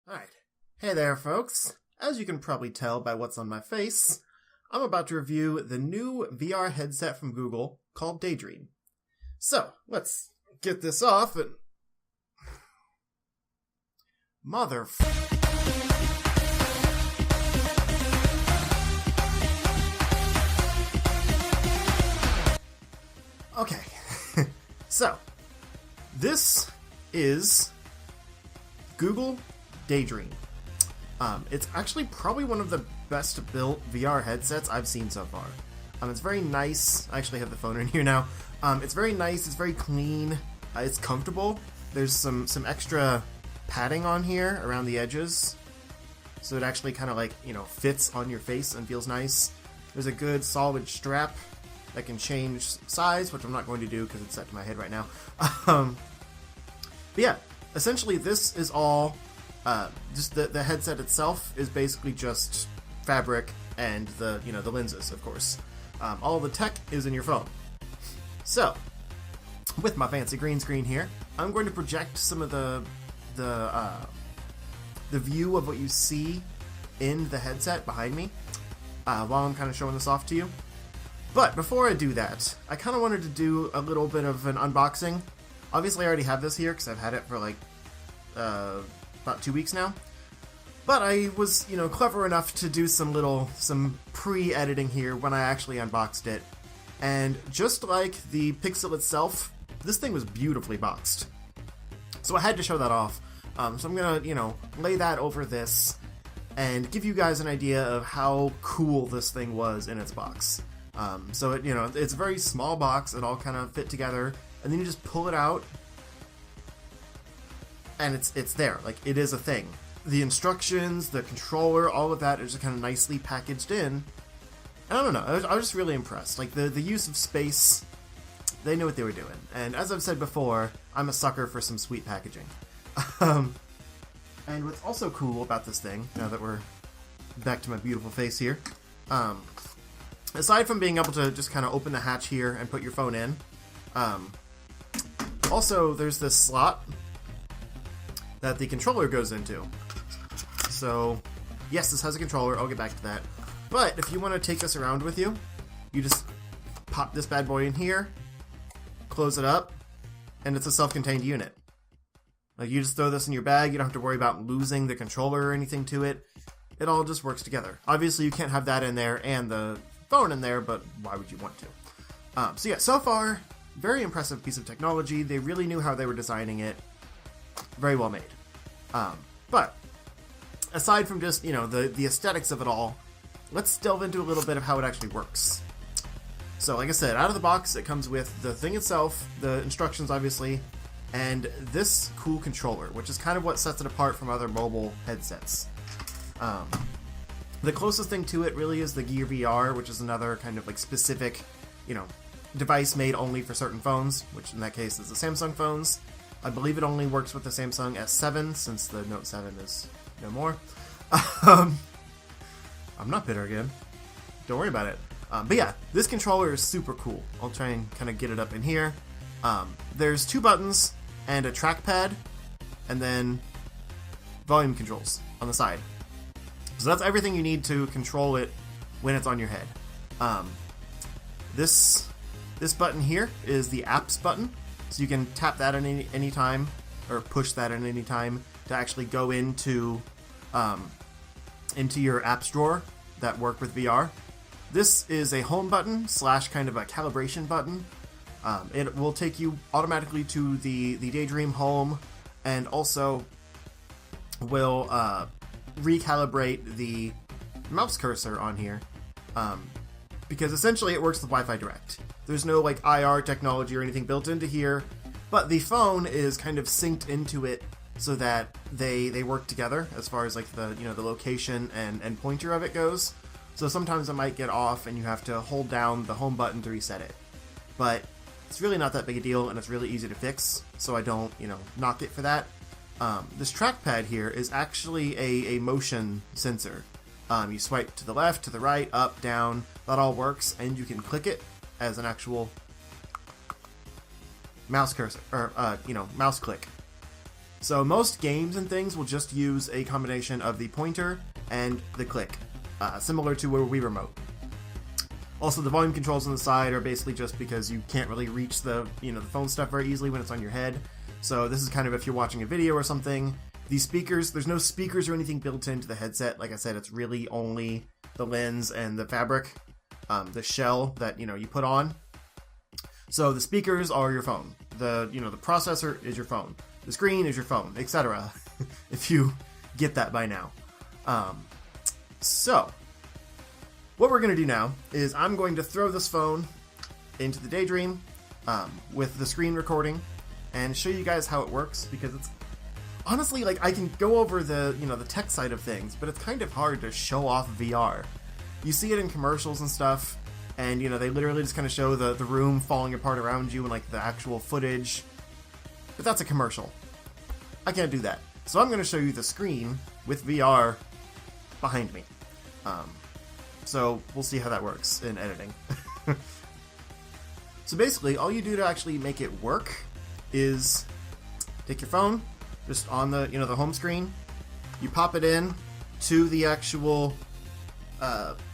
Alright. Hey there, folks. As you can probably tell by what's on my face, I'm about to review the new VR headset from Google called Daydream. So, let's get this off and... Okay. So, this is Google Daydream. It's actually probably one of the best built VR headsets I've seen so far. It's very nice. I actually have the phone in here now. It's very nice. It's very clean. It's comfortable. There's some extra padding on here around the edges, so it actually kind of fits on your face and feels nice. There's a good solid strap that can change size, which I'm not going to do because it's set to my head right now. But yeah, essentially this is all. Just the headset itself is basically just fabric and the lenses, of course. All the tech is in your phone. So, with my fancy green screen here, I'm going to project some of the view of what you see in the headset behind me while I'm kind of showing this off to you. But before I do that, I kind of wanted to do a little bit of an unboxing. Obviously, I already have this here because I've had it for about 2 weeks now. But I was, clever enough to do some pre-editing here when I actually unboxed it. And just like the Pixel itself, this thing was beautifully boxed. So I had to show that off. So I'm gonna, lay that over this and give you guys an idea of how cool this thing was in its box. So it, it's a very small box. It all kind of fit together, and then you just pull it out, and it's there. Like, it is a thing. The instructions, the controller, all of that is just kind of nicely packaged in. And I don't know, I was just really impressed. Like, the use of space, they knew what they were doing. And as I've said before, I'm a sucker for some sweet packaging. And what's also cool about this thing, now that we're back to my beautiful face here, aside from being able to just kind of open the hatch here and put your phone in, also there's this slot that the controller goes into. So, yes, this has a controller, I'll get back to that. But if you want to take this around with you, you just pop this bad boy in here, close it up, and it's a self-contained unit. Like, you just throw this in your bag, you don't have to worry about losing the controller or anything to it. It all just works together. Obviously, you can't have that in there and the phone in there, but why would you want to? So yeah, so far, very impressive piece of technology. They really knew how they were designing it. Very well made. But aside from just, the aesthetics of it all, let's delve into a little bit of how it actually works. So like I said, out of the box, it comes with the thing itself, the instructions obviously, and this cool controller, which is kind of what sets it apart from other mobile headsets. The closest thing to it really is the Gear VR, which is another kind of specific, device made only for certain phones, which in that case is the Samsung phones. I believe it only works with the Samsung S7, since the Note 7 is no more. I'm not bitter again. Don't worry about it. But yeah, this controller is super cool. I'll try and kind of get it up in here. There's 2 buttons and a trackpad, and then volume controls on the side. So that's everything you need to control it when it's on your head. This button here is the apps button. So you can tap that at any time, or push that at any time to actually go into your apps drawer that work with VR. This is a home button / kind of a calibration button. It will take you automatically to the Daydream home, and also will recalibrate the mouse cursor on here, because essentially it works with Wi-Fi Direct. There's no IR technology or anything built into here, but the phone is kind of synced into it so that they work together as far as the location and pointer of it goes. So sometimes it might get off and you have to hold down the home button to reset it. But it's really not that big a deal, and it's really easy to fix, so I don't, knock it for that. This trackpad here is actually a motion sensor. You swipe to the left, to the right, up, down, that all works, and you can click it as an actual mouse cursor, or, mouse click. So most games and things will just use a combination of the pointer and the click, similar to a Wii Remote. Also, the volume controls on the side are basically just because you can't really reach the phone stuff very easily when it's on your head. So this is kind of if you're watching a video or something. These speakers, there's no speakers or anything built into the headset. Like I said, it's really only the lens and the fabric, the shell that you put on. So the speakers are your phone. The processor is your phone. The screen is your phone, etc. If you get that by now. So what we're going to do now is I'm going to throw this phone into the Daydream with the screen recording and show you guys how it works, because it's honestly, like, I can go over the the tech side of things, but it's kind of hard to show off VR. You see it in commercials and stuff, and they literally just kind of show the room falling apart around you and like the actual footage, but that's a commercial. I can't do that, so I'm going to show you the screen with VR behind me. So we'll see how that works in editing. So basically, all you do to actually make it work is take your phone, just on the the home screen, you pop it in to the actual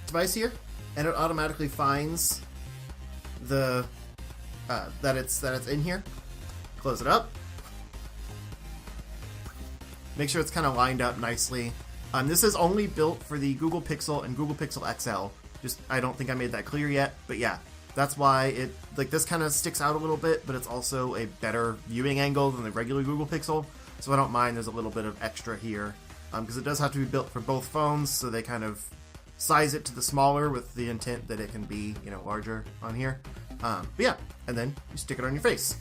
device here, and it automatically finds the that it's in here. Close it up. Make sure it's kind of lined up nicely. This is only built for the Google Pixel and Google Pixel XL. I don't think I made that clear yet, but yeah, that's why this kind of sticks out a little bit, but it's also a better viewing angle than the regular Google Pixel, so I don't mind there's a little bit of extra here, because it does have to be built for both phones, so they kind of size it to the smaller with the intent that it can be, larger on here. But yeah, and then you stick it on your face.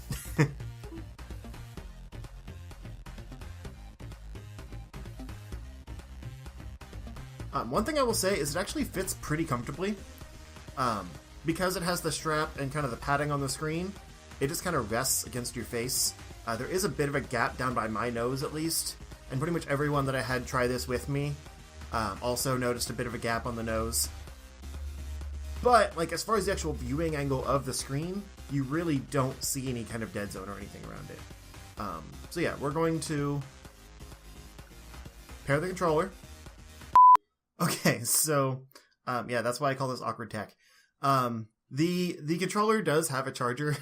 One thing I will say is it actually fits pretty comfortably. Because it has the strap and kind of the padding on the screen, it just kind of rests against your face. There is a bit of a gap down by my nose, at least, and pretty much everyone that I had try this with me also noticed a bit of a gap on the nose. But, like, as far as the actual viewing angle of the screen, you really don't see any kind of dead zone or anything around it. So yeah, we're going to pair the controller. Okay, so yeah, that's why I call this awkward tech. The controller does have a charger.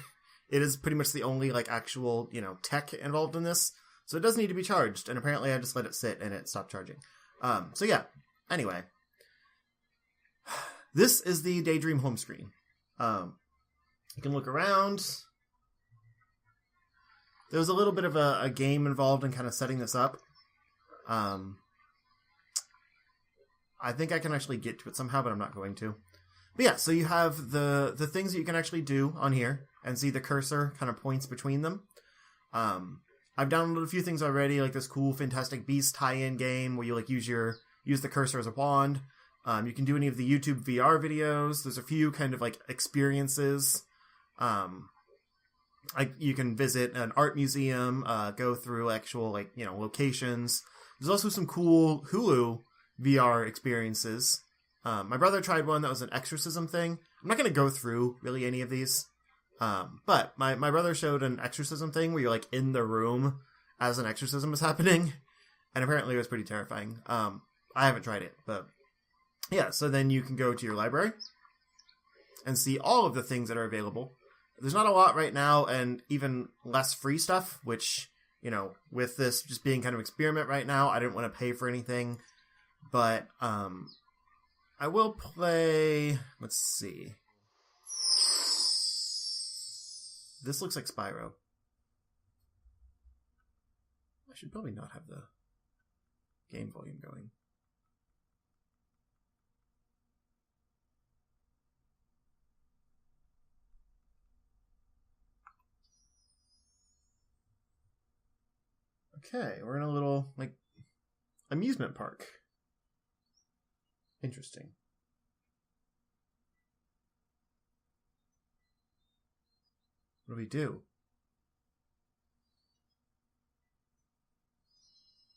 It is pretty much the only actual tech involved in this, so it does need to be charged. And apparently, I just let it sit and it stopped charging. So yeah. Anyway, this is the Daydream home screen. You can look around. There was a little bit of a game involved in kind of setting this up. I think I can actually get to it somehow, but I'm not going to. But yeah, so you have the things that you can actually do on here, and see the cursor kind of points between them. I've downloaded a few things already, like this cool Fantastic Beasts tie-in game where you use the cursor as a wand. You can do any of the YouTube VR videos. There's a few kind of experiences. You can visit an art museum, go through actual locations. There's also some cool Hulu VR experiences. My brother tried one that was an exorcism thing. I'm not going to go through really any of these. But my brother showed an exorcism thing where you're in the room as an exorcism is happening. And apparently it was pretty terrifying. I haven't tried it, but yeah. So then you can go to your library and see all of the things that are available. There's not a lot right now, and even less free stuff, which, with this just being kind of experiment right now, I didn't want to pay for anything. But I will play, let's see. This looks like Spyro. I should probably not have the game volume going. Okay, we're in a little, amusement park. Interesting. What do we do?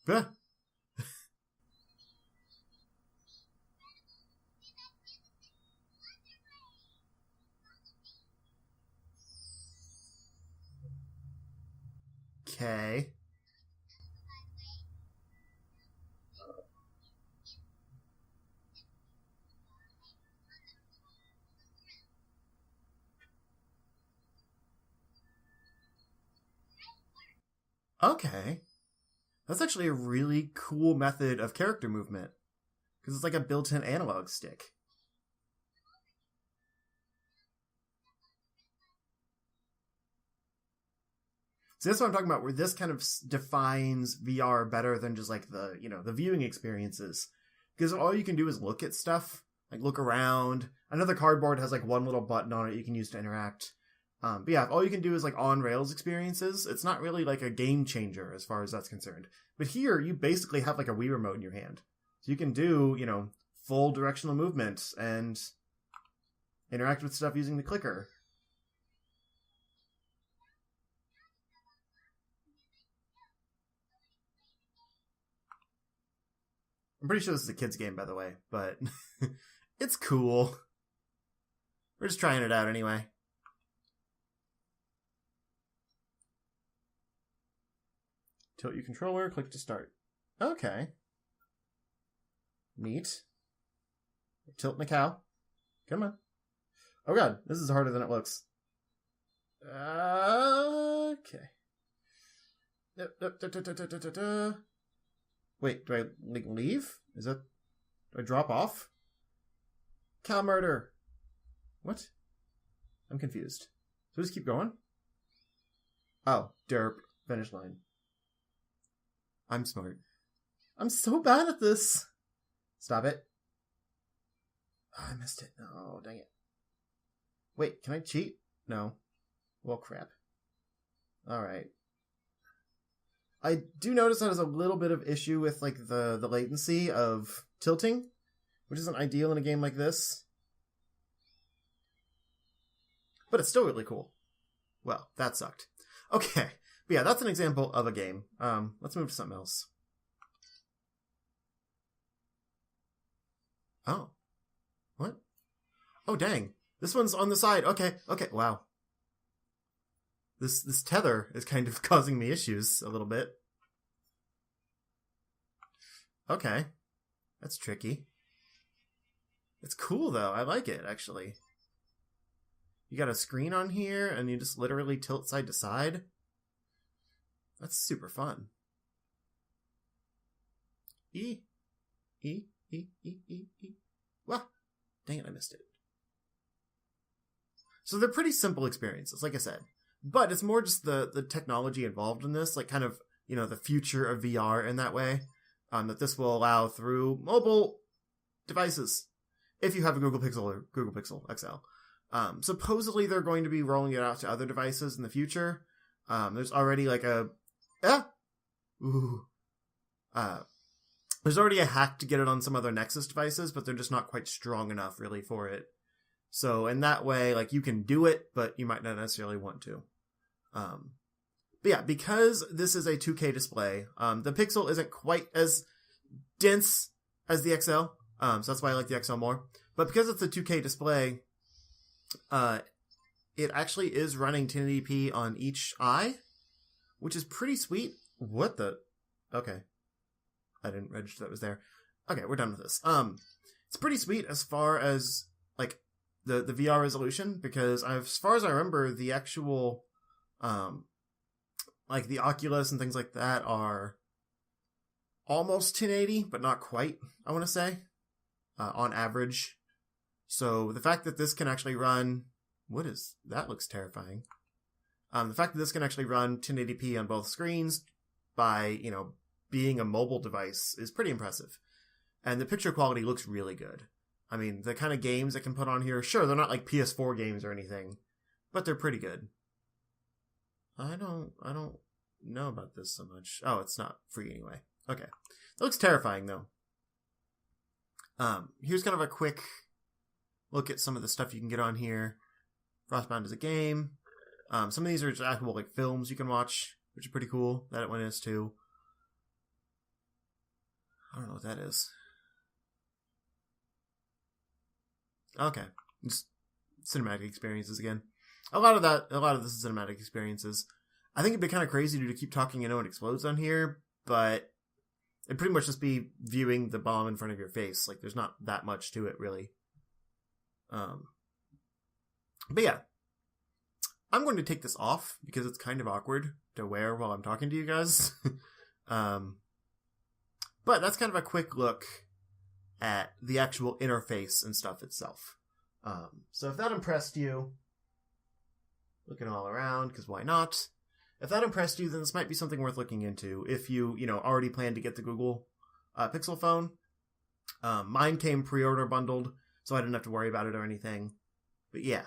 Ah. Okay. Okay. That's actually a really cool method of character movement. Because it's like a built-in analog stick. So that's what I'm talking about, where this kind of defines VR better than just like the, the viewing experiences. Because all you can do is look at stuff, like look around. Another cardboard has like one little button on it you can use to interact. But yeah, all you can do is like on-rails experiences. It's not really like a game changer as far as that's concerned. But here, you basically have like a Wii remote in your hand. So you can do, full directional movement and interact with stuff using the clicker. I'm pretty sure this is a kid's game, by the way, but it's cool. We're just trying it out anyway. Tilt your controller, click to start. Okay. Neat. Tilt my cow. Come on. Oh god, this is harder than it looks. Okay. Wait, do I leave? Do I drop off? Cow murder. What? I'm confused. So just keep going? Oh, derp. Finish line. I'm smart. I'm so bad at this. Stop it. Oh, I missed it. No, dang it. Wait, can I cheat? No. Well, crap. Alright. I do notice that there's a little bit of issue with like the latency of tilting, which isn't ideal in a game like this. But it's still really cool. Well, that sucked. Okay. But yeah, that's an example of a game. Let's move to something else. Oh. What? Oh, dang. This one's on the side. Okay. Wow. This tether is kind of causing me issues a little bit. Okay. That's tricky. It's cool, though. I like it, actually. You got a screen on here, and you just literally tilt side to side. That's super fun. E. Well, dang it, I missed it. So they're pretty simple experiences, like I said. But it's more just the technology involved in this, like kind of, the future of VR in that way, that this will allow through mobile devices, if you have a Google Pixel or Google Pixel XL. Supposedly they're going to be rolling it out to other devices in the future. There's already like there's already a hack to get it on some other Nexus devices, but they're just not quite strong enough really for it. So in that way, like you can do it, but you might not necessarily want to. But yeah, because this is a 2K display, the Pixel isn't quite as dense as the XL. So that's why I like the XL more. But because it's a 2K display, it actually is running 1080p on each eye, which is pretty sweet. What the? Okay. I didn't register that was there. Okay, we're done with this. It's pretty sweet as far as, like, the VR resolution, because as far as I remember, the actual, like, the Oculus and things like that are almost 1080, but not quite, I want to say, on average. So the fact that this can actually run... That looks terrifying. The fact that this can actually run 1080p on both screens by, being a mobile device is pretty impressive. And the picture quality looks really good. I mean, the kind of games it can put on here, sure, they're not like PS4 games or anything, but they're pretty good. I don't know about this so much. Oh, it's not free anyway. Okay. It looks terrifying, though. Here's kind of a quick look at some of the stuff you can get on here. Frostbound is a game. Some of these are just actual like films you can watch, which is pretty cool. That one is too. I don't know what that is. Okay. Just cinematic experiences again. A lot of this is cinematic experiences. I think it'd be kind of crazy to keep talking and it explodes on here, but it'd pretty much just be viewing the bomb in front of your face. Like, there's not that much to it, really. But yeah. I'm going to take this off because it's kind of awkward to wear while I'm talking to you guys. But that's kind of a quick look at the actual interface and stuff itself. So if that impressed you, looking all around, because why not? If that impressed you, then this might be something worth looking into if you already plan to get the Google Pixel phone. Mine came pre-order bundled, so I didn't have to worry about it or anything. But yeah,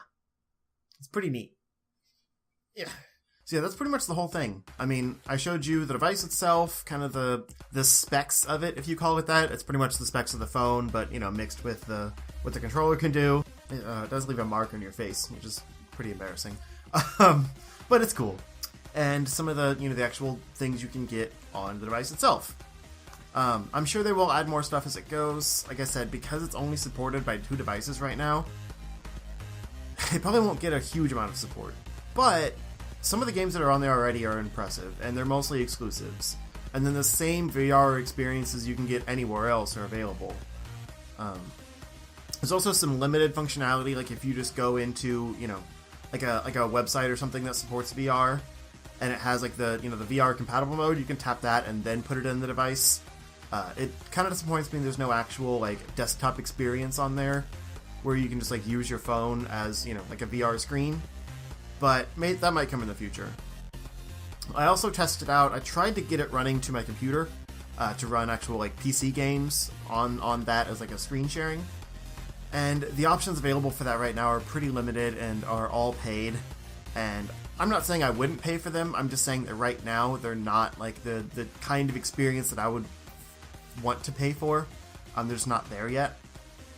it's pretty neat. Yeah. So yeah, that's pretty much the whole thing. I mean, I showed you the device itself, kind of the specs of it, if you call it that. It's pretty much the specs of the phone, but, mixed with what the controller can do. It does leave a mark on your face, which is pretty embarrassing. But it's cool. And some of the actual things you can get on the device itself. I'm sure they will add more stuff as it goes. Like I said, because it's only supported by 2 devices right now, it probably won't get a huge amount of support. But some of the games that are on there already are impressive, and they're mostly exclusives. And then the same VR experiences you can get anywhere else are available. There's also some limited functionality, like if you just go into, like a website or something that supports VR, and it has like the VR compatible mode, you can tap that and then put it in the device. It kind of disappoints me there's no actual like desktop experience on there where you can just like use your phone as like a VR screen, but that might come in the future. I also tested out, I tried to get it running to my computer to run actual like PC games on that as like a screen sharing, and the options available for that right now are pretty limited and are all paid. And I'm not saying I wouldn't pay for them, I'm just saying that right now they're not like the kind of experience that I would want to pay for. They're just not there yet.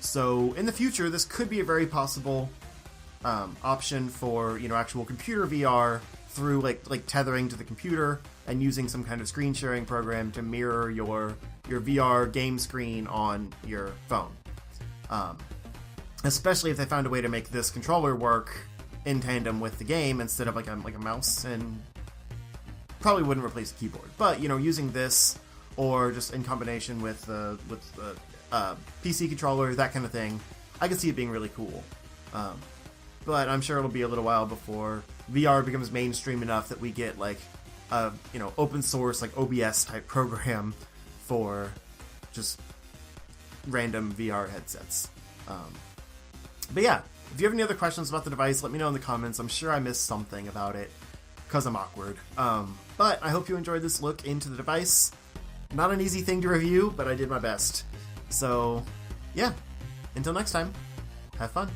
So in the future, this could be a very possible option for actual computer VR through like tethering to the computer and using some kind of screen sharing program to mirror your VR game screen on your phone. Especially if they found a way to make this controller work in tandem with the game instead of like a mouse, and probably wouldn't replace the keyboard. But using this or just in combination with the PC controller, that kind of thing, I can see it being really cool. But I'm sure it'll be a little while before VR becomes mainstream enough that we get like a open source like OBS type program for just random VR headsets. But yeah, if you have any other questions about the device, let me know in the comments. I'm sure I missed something about it because I'm awkward. But I hope you enjoyed this look into the device. Not an easy thing to review, but I did my best. So yeah, until next time, have fun.